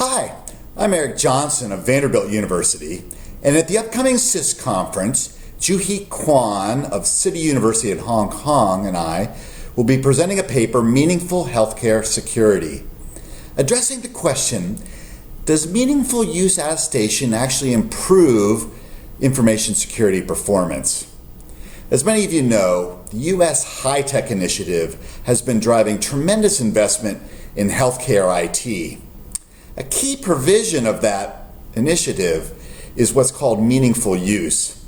Hi, I'm Eric Johnson of Vanderbilt University, and at the upcoming CIS conference, Juhi Kwan of City University in Hong Kong and I will be presenting a paper, Meaningful Healthcare Security, addressing the question, does meaningful use attestation actually improve information security performance? As many of you know, the U.S. High-Tech Initiative has been driving tremendous investment in healthcare IT. A key provision of that initiative is what's called meaningful use.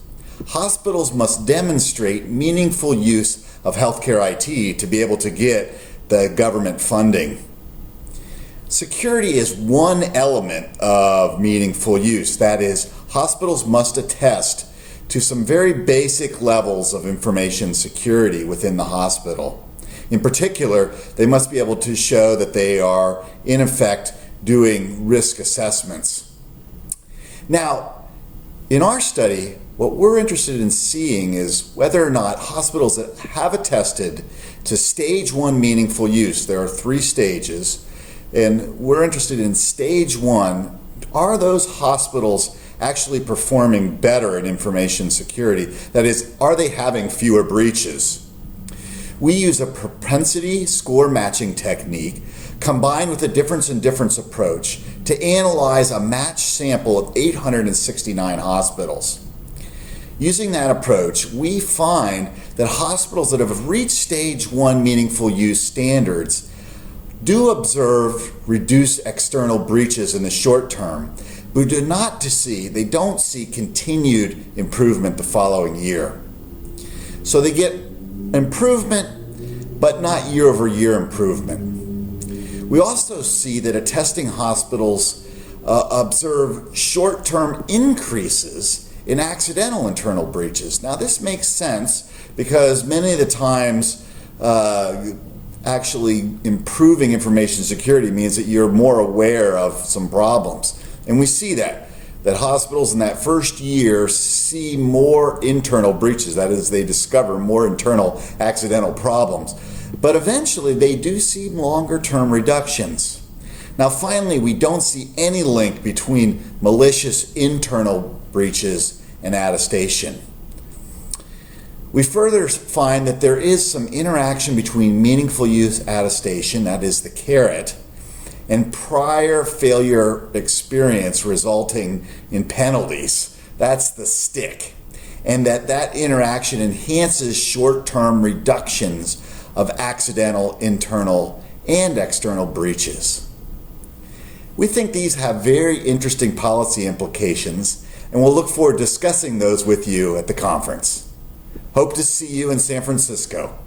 Hospitals must demonstrate meaningful use of healthcare IT to be able to get the government funding. Security is one element of meaningful use. That is, hospitals must attest to some very basic levels of information security within the hospital. In particular, they must be able to show that they are, in effect, doing risk assessments. Now, in our study, what we're interested in seeing is whether or not hospitals that have attested to stage 1 meaningful use, there are 3 stages, and we're interested in stage 1, are those hospitals actually performing better in information security? That is, are they having fewer breaches? We use a propensity score matching technique combined with a difference in difference approach to analyze a matched sample of 869 hospitals. Using that approach, we find that hospitals that have reached stage 1 meaningful use standards do observe reduced external breaches in the short term, but they don't see continued improvement the following year. So they get improvement, but not year-over-year improvement. We also see that attesting hospitals observe short-term increases in accidental internal breaches. Now this makes sense because many of the times actually improving information security means that you're more aware of some problems. And we see that hospitals in that first year see more internal breaches. That is, they discover more internal accidental problems. But eventually they do see longer-term reductions. Now finally, we don't see any link between malicious internal breaches and attestation. We further find that there is some interaction between meaningful use attestation, that is the carrot, and prior failure experience resulting in penalties, that's the stick, and that interaction enhances short-term reductions of accidental internal and external breaches. We think these have very interesting policy implications, and we'll look forward to discussing those with you at the conference. Hope to see you in San Francisco.